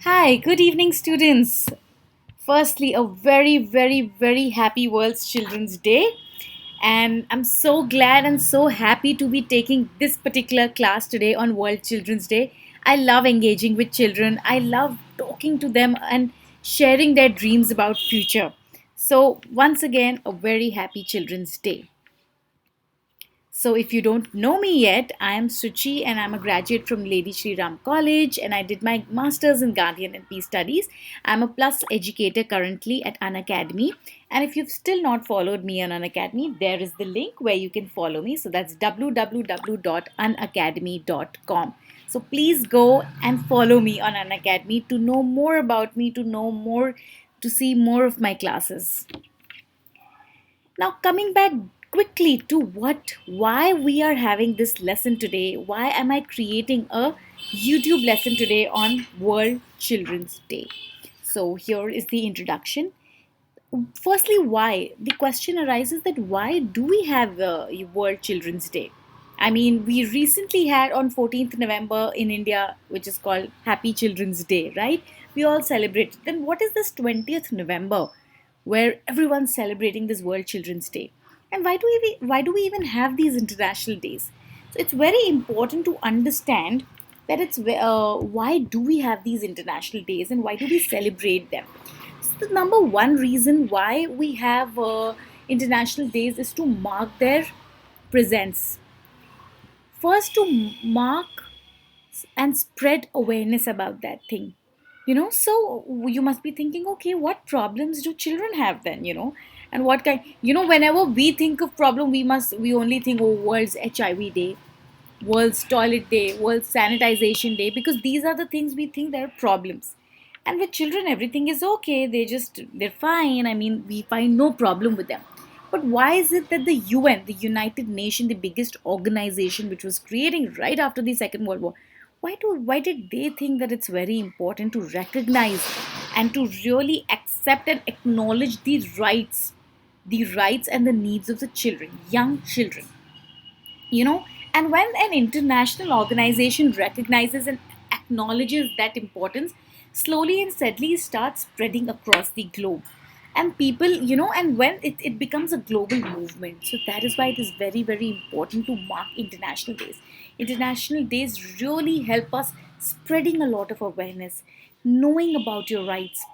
Hi, good evening, students. Firstly, a very, very, very happy World's Children's Day. And I'm so glad and so happy to be taking this particular class today on World Children's Day. I love engaging with children. I love talking to them and sharing their dreams about future. So, once again, a very happy Children's Day. So, if you don't know me yet, I am Suchi and I'm a graduate from Lady Shri Ram College and I did my master's in Gandhian and Peace Studies. I'm a plus educator currently at Unacademy. And if you've still not followed me on Unacademy, there is the link where you can follow me. So, that's www.unacademy.com. So, please go and follow me on Unacademy to know more about me, to know more, to see more of my classes. Now, coming back quickly to why we are having this lesson today, why am I creating a YouTube lesson today on World Children's Day? So, here is the introduction. Firstly, why? The question arises that why do we have World Children's Day? I mean, we recently had on 14th November in India, which is called Happy Children's Day, right? We all celebrate. Then what is this 20th November where everyone's celebrating this World Children's Day? And why do we even have these international days? So it's very important to understand that it's why do we have these international days and why do we celebrate them? So the number one reason why we have international days is to mark their presence. First, to mark and spread awareness about that thing. So you must be thinking, okay, what problems do children have then? And what kind? Whenever we think of problem, we only think, oh, World's HIV Day, World's Toilet Day, World's Sanitization Day, because these are the things we think they're problems. And with children, everything is okay. They're fine. I mean, we find no problem with them. But why is it that the UN, the United Nations, the biggest organization which was creating right after the Second World War, why did they think that it's very important to recognize and to really accept and acknowledge the rights and the needs of the children, young children? you know and when an international organization recognizes and acknowledges that importance, slowly and steadily starts spreading across the globe, and people, and when it becomes a global movement. So that is why it is very, very important to mark international days really help us spreading a lot of awareness, knowing about your rights,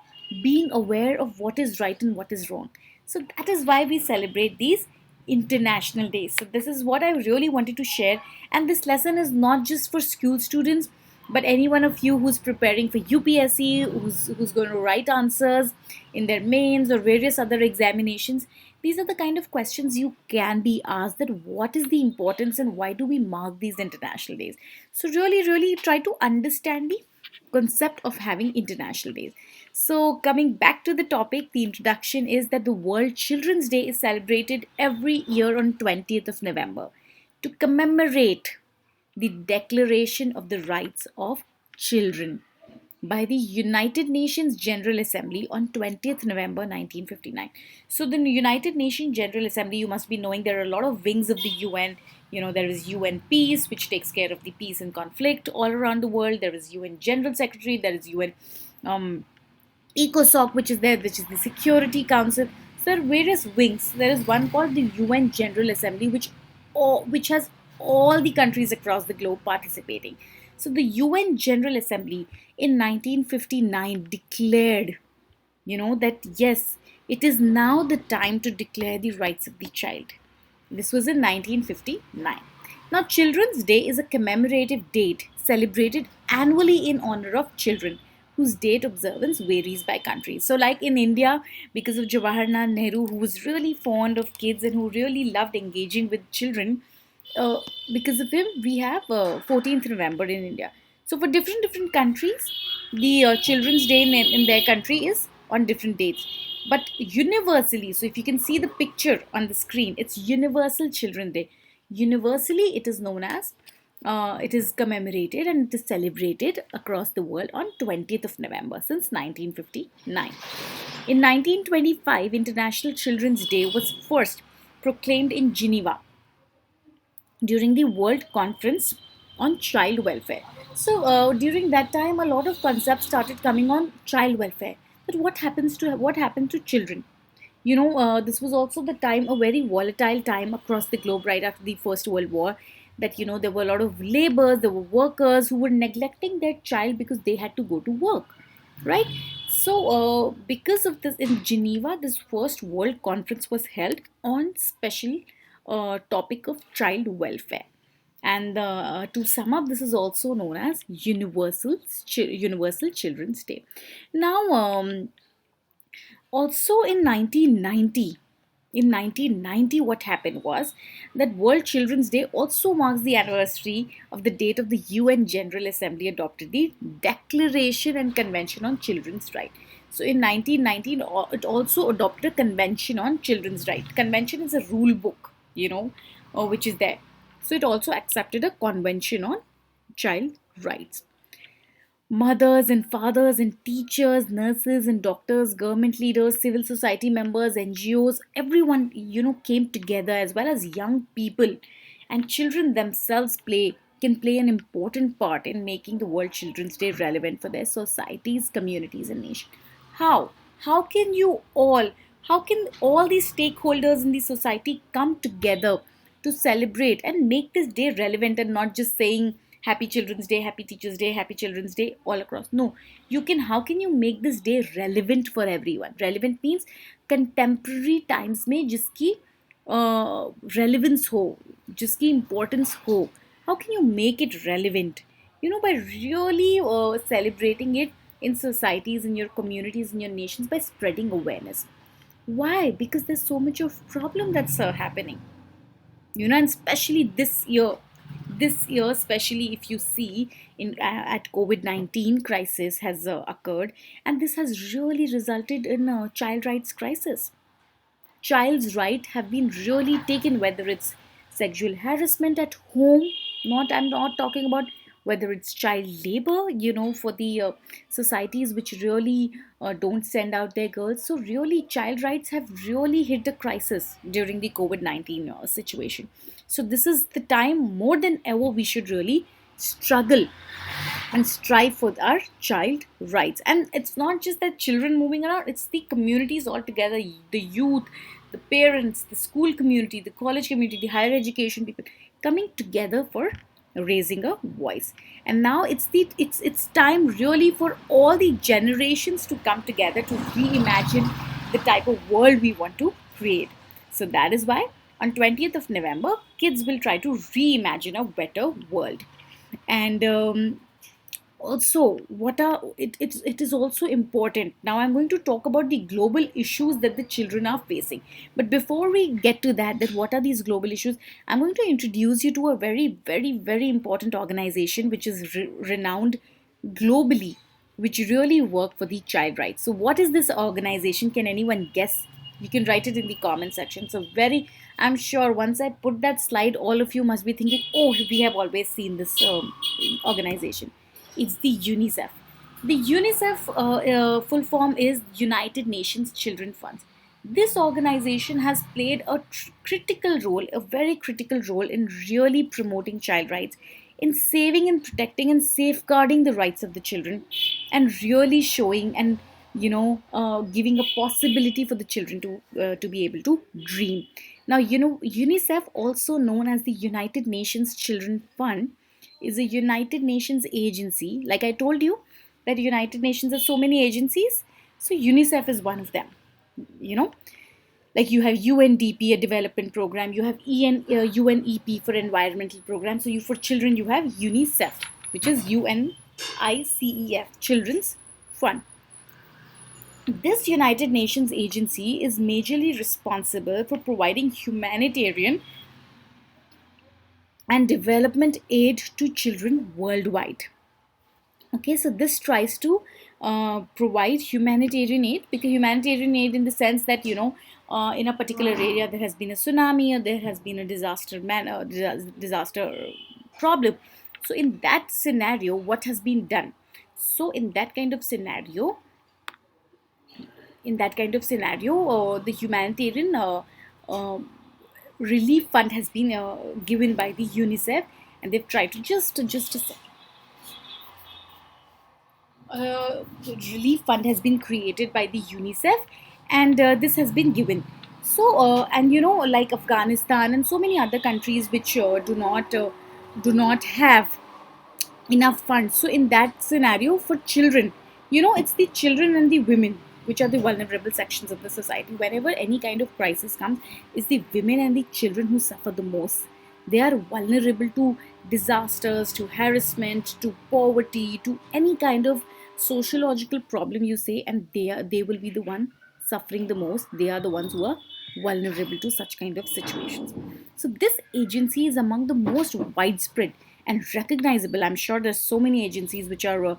being aware of what is right and what is wrong. So that is why we celebrate these international days. So this is what I really wanted to share, and this lesson is not just for school students but any one of you who's preparing for UPSC, who's going to write answers in their mains or various other examinations. These are the kind of questions you can be asked, that what is the importance and why do we mark these international days. So really try to understand the concept of having international days. So, coming back to the topic, the introduction is that the World Children's Day is celebrated every year on 20th of November to commemorate the Declaration of the Rights of Children by the United Nations General Assembly on 20th November 1959. So, the United Nations General Assembly, you must be knowing there are a lot of wings of the UN. There is UN Peace, which takes care of the peace and conflict all around the world. There is UN General Secretary, there is UN um, ECOSOC, which is there, which is the Security Council. So there are various wings. There is one called the UN General Assembly, which has all the countries across the globe participating. So the UN General Assembly in 1959 declared, that yes, it is now the time to declare the rights of the child. This was in 1959. Now, Children's Day is a commemorative date celebrated annually in honor of children, whose date observance varies by country. So, like in India, because of Jawaharlal Nehru, who was really fond of kids and who really loved engaging with children, uh, because of him, we have 14th November in India. So, for different countries, the Children's Day in their country is on different dates. But universally, so if you can see the picture on the screen, it's Universal Children Day. Universally, it is known as, it is commemorated and it is celebrated across the world on 20th of November since 1959. In 1925, International Children's Day was first proclaimed in Geneva during the World Conference on child welfare. So during that time, a lot of concepts started coming on child welfare. But what happened to children? This was also the time, a very volatile time across the globe right after the First World War. That there were a lot of laborers, there were workers who were neglecting their child because they had to go to work, right? So, because of this, in Geneva, this first World Conference was held on special topic of child welfare. And to sum up, this is also known as Universal Children's Day. Now, also in 1990, what happened was that World Children's Day also marks the anniversary of the date of the UN General Assembly adopted the Declaration and Convention on Children's Rights. So in 1919, it also adopted a convention on children's rights. Convention is a rule book, which is there. So it also accepted a convention on child rights. Mothers and fathers and teachers, nurses and doctors, government leaders, civil society members, NGOs, everyone, came together, as well as young people. And children themselves can play an important part in making the World Children's Day relevant for their societies, communities, and nation. How? How can you all, how can all these stakeholders in the society come together to celebrate and make this day relevant, and not just saying Happy Children's Day, Happy Teachers Day, Happy Children's Day all across? No, how can you make this day relevant for everyone? Relevant means contemporary times में जिसकी relevance हो, जिसकी importance हो. How can you make it relevant? By really celebrating it in societies, in your communities, in your nations, by spreading awareness. Why? Because there's so much of problem that's happening, and especially this year, especially if you see in at COVID-19 crisis has occurred, and this has really resulted in a child rights crisis. Child's right have been really taken, whether it's sexual harassment at home. Not I'm not talking about whether it's child labor, for the societies which really don't send out their girls. So really, child rights have really hit the crisis during the COVID-19 situation. So this is the time, more than ever, we should really struggle and strive for our child rights. And it's not just that children moving around, it's the communities altogether, the youth, the parents, the school community, the college community, the higher education people, coming together for raising a voice. And now it's time really for all the generations to come together to reimagine the type of world we want to create. So that is why on 20th of November, kids will try to reimagine a better world. And also, it is also important. Now I'm going to talk about the global issues that the children are facing. But before we get to that what are these global issues, I'm going to introduce you to a very, very, very important organization which is renowned globally, which really work for the child rights. So what is this organization? Can anyone guess? You can write it in the comment section. So I'm sure once I put that slide, all of you must be thinking, oh, we have always seen this organization. It's the UNICEF. The UNICEF full form is United Nations Children Fund. This organization has played a critical role, a very critical role in really promoting child rights, in saving and protecting and safeguarding the rights of the children, and really showing and giving a possibility for the children to be able to dream. Now, UNICEF, also known as the United Nations Children Fund, is a United Nations agency. Like I told you, that United Nations has so many agencies. So UNICEF is one of them. You know, like you have UNDP, a development program. You have UNEP for environmental program. So for children, you have UNICEF, which is UNICEF, Children's Fund. This United Nations agency is majorly responsible for providing humanitarian and development aid to children worldwide. Okay, so this tries to provide humanitarian aid, because humanitarian aid in the sense that in a particular area there has been a tsunami, or there has been a disaster problem. So in that scenario, what has been done? So in that kind of scenario, the humanitarian uh, relief fund has been given by the UNICEF, and they've tried to just relief fund has been created by the UNICEF, and this has been given. So, and like Afghanistan and so many other countries which do not have enough funds. So in that scenario, for children, it's the children and the women which are the vulnerable sections of the society. Whenever any kind of crisis comes, it's the women and the children who suffer the most. They are vulnerable to disasters, to harassment, to poverty, to any kind of sociological problem you say, and they will be the one suffering the most. They are the ones who are vulnerable to such kind of situations. So this agency is among the most widespread and recognizable. I'm sure there's so many agencies which are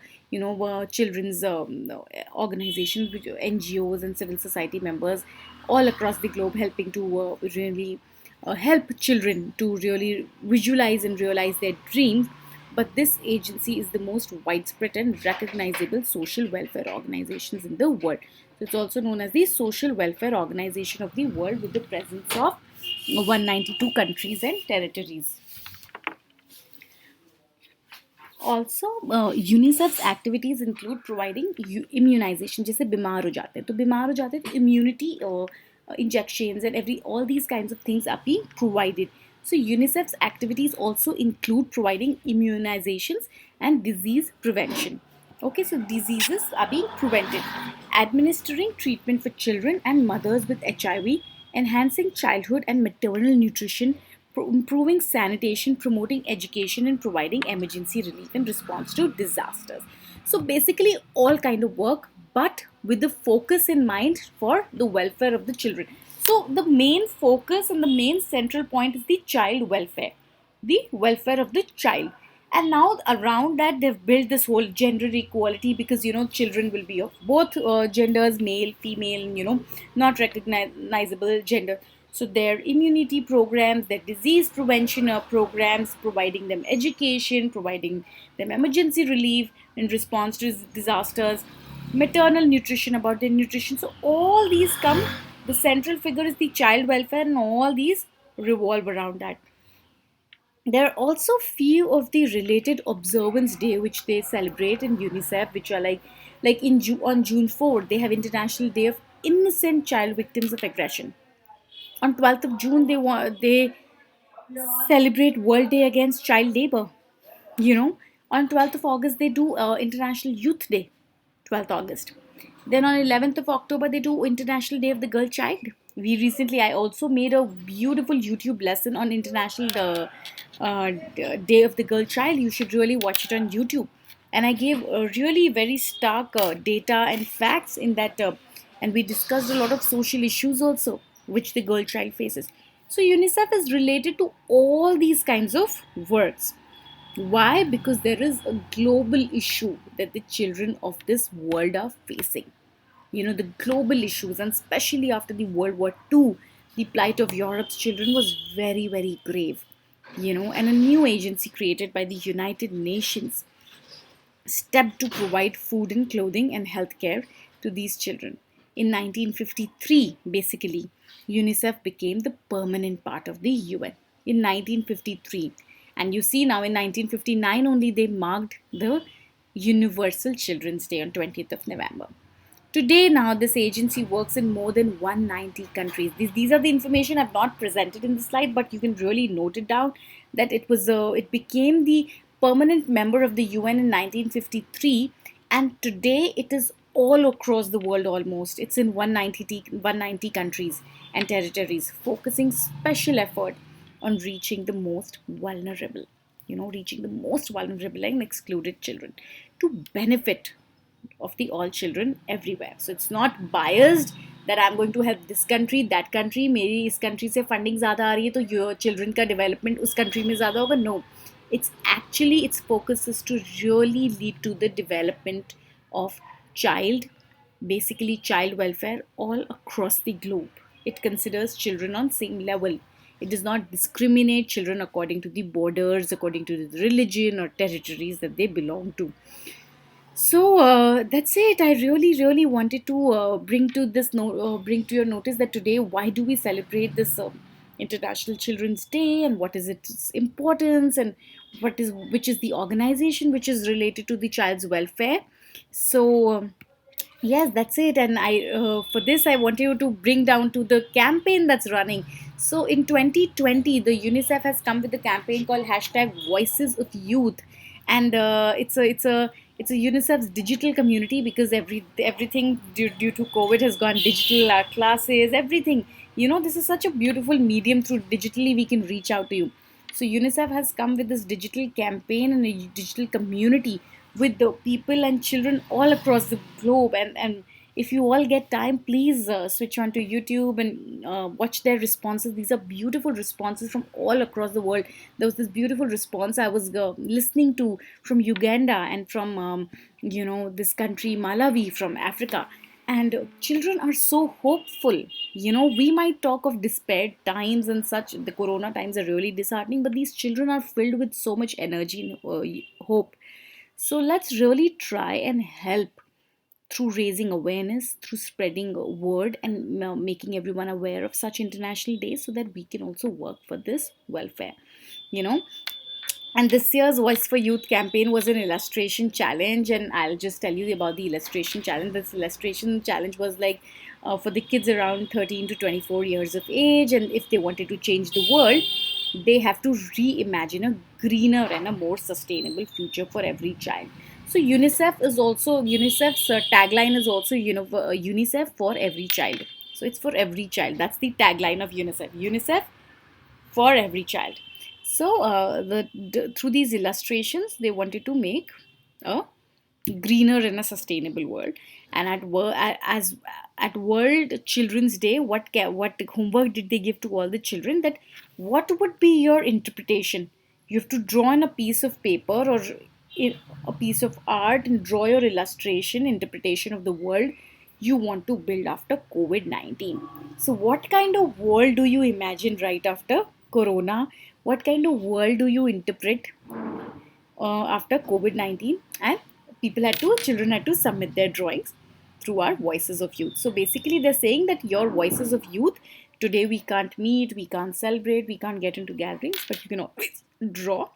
children's organizations, which NGOs and civil society members all across the globe, helping to really help children to really visualize and realize their dreams. But this agency is the most widespread and recognizable social welfare organizations in the world. So it's also known as the Social Welfare Organization of the World, with the presence of 192 countries and territories. Also, UNICEF's activities include providing immunization. जैसे बीमार हो जाते हैं तो immunity injections and every all these kinds of things are being provided. So UNICEF's activities also include providing immunizations and disease prevention. Okay, so diseases are being prevented, administering treatment for children and mothers with HIV, enhancing childhood and maternal nutrition, improving sanitation, promoting education, and providing emergency relief in response to disasters. So basically all kind of work, but with the focus in mind for the welfare of the children. So the main focus and the main central point is the child welfare, the welfare of the child. And now around that they've built this whole gender equality, because children will be of both genders, male, female, and not recognizable gender. So their immunity programs, their disease prevention programs, providing them education, providing them emergency relief in response to disasters, maternal nutrition, about their nutrition. So all these come, the central figure is the child welfare, and all these revolve around that. There are also few of the related observance day which they celebrate in UNICEF, which are like on June 4th they have International Day of Innocent Child Victims of Aggression. On 12th of June they celebrate World Day Against Child Labor. You know, on 12th of August they do International Youth Day, 12th August. Then on 11th of October they do International Day of the Girl Child. I also made a beautiful YouTube lesson on International Day of the Girl Child. You should really watch it on YouTube. And I gave really very stark data and facts in that, and we discussed a lot of social issues also which the girl child faces. So UNICEF is related to all these kinds of works. Why? Because there is a global issue that the children of this world are facing. The global issues, and especially after the World War II, the plight of Europe's children was very, very grave. And a new agency created by the United Nations stepped to provide food and clothing and healthcare to these children. In 1953, basically, UNICEF became the permanent part of the UN. In 1953. And you see now in 1959 only they marked the Universal Children's Day on 20th of November. Today now this agency works in more than 190 countries. These are the information I've not presented in the slide, but you can really note it down that it became the permanent member of the UN in 1953, and today it is all across the world almost. It's in 190 countries and territories, focusing special effort on reaching the most vulnerable, reaching the most vulnerable and excluded children to benefit of the all children everywhere. So it's not biased that I'm going to help this country, that country, मेरी इस country से funding ज़्यादा आ रही है तो your children का development उस country में ज़्यादा होगा. No, it's actually its focus is to really lead to the development of basically child welfare all across the globe. It considers children on same level. It does not discriminate children according to the borders, according to the religion or territories that they belong to. So that's it. I really, really wanted to bring to your notice that today, why do we celebrate this International Children's Day and what is its importance, and which is the organization which is related to the child's welfare. So yes, that's it. And I for this I want you to bring down to the campaign that's running. So in 2020, the UNICEF has come with a campaign called hashtag Voices of Youth, and it's a UNICEF's digital community, because everything due to COVID has gone digital. Our classes, everything. This is such a beautiful medium. Through digitally, we can reach out to you. So UNICEF has come with this digital campaign and a digital community with the people and children all across the globe. And if you all get time, please switch on to YouTube and watch their responses. These are beautiful responses from all across the world. There was this beautiful response I was listening to from Uganda and from this country Malawi from Africa. And children are so hopeful. We might talk of despair times and such. The corona times are really disheartening, but these children are filled with so much energy and hope. So let's really try and help through raising awareness, through spreading a word, and making everyone aware of such international days, so that we can also work for this welfare. You know, and this year's Voice for Youth campaign was an illustration challenge, and I'll just tell you about the illustration challenge. This illustration challenge was like for the kids around 13 to 24 years of age, and if they wanted to change the world, they have to reimagine a greener and a more sustainable future for every child. So UNICEF's tagline is also UNICEF for every child. So it's for every child. That's the tagline of UNICEF. UNICEF for every child. So through these illustrations, they wanted to make a greener and a sustainable world. And at World Children's Day, what homework did they give to all the children? That what would be your interpretation? You have to draw on a piece of paper or a piece of art and draw your illustration interpretation of the world you want to build after COVID-19. So, what kind of world do you imagine right after Corona? What kind of world do you interpret after COVID-19? And children had to submit their drawings through our Voices of Youth. So basically, they're saying that your Voices of Youth, today we can't meet, we can't celebrate, we can't get into gatherings, but you can always draw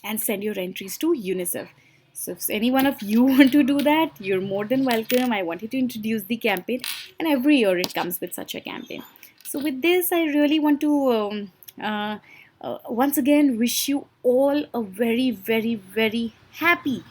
and send your entries to UNICEF. So if any one of you want to do that, you're more than welcome. I wanted to introduce the campaign, and every year it comes with such a campaign. So with this, I really want to once again wish you all a very, very, very happy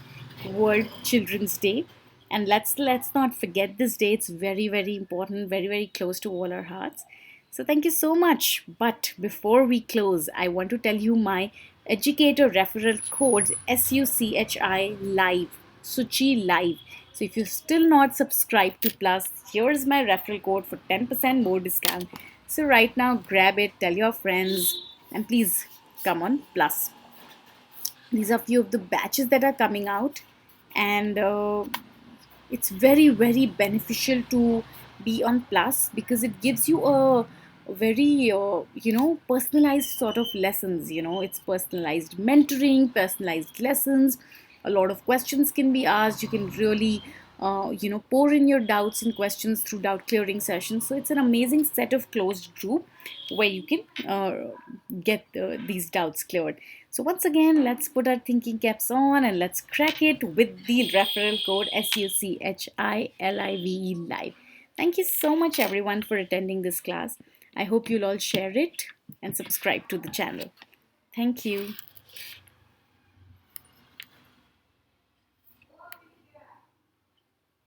World Children's Day. And let's not forget this day. It's very, very important, very, very close to all our hearts. So thank you so much. But before we close, I want to tell you my educator referral code SUCHI Live, Suchi Live. So if you're still not subscribed to Plus, here's my referral code for 10% more discount. So right now, grab it, tell your friends, and please come on Plus. These are few of the batches that are coming out, and it's very, very beneficial to be on Plus, because it gives you a very personalized sort of lessons. It's personalized mentoring, personalized lessons. A lot of questions can be asked. You can really pour in your doubts and questions through doubt clearing sessions. So it's an amazing set of closed group where you can get these doubts cleared. So once again, let's put our thinking caps on and let's crack it with the referral code SUCHILIVE Live. Thank you so much everyone for attending this class. I hope you'll all share it and subscribe to the channel. Thank you.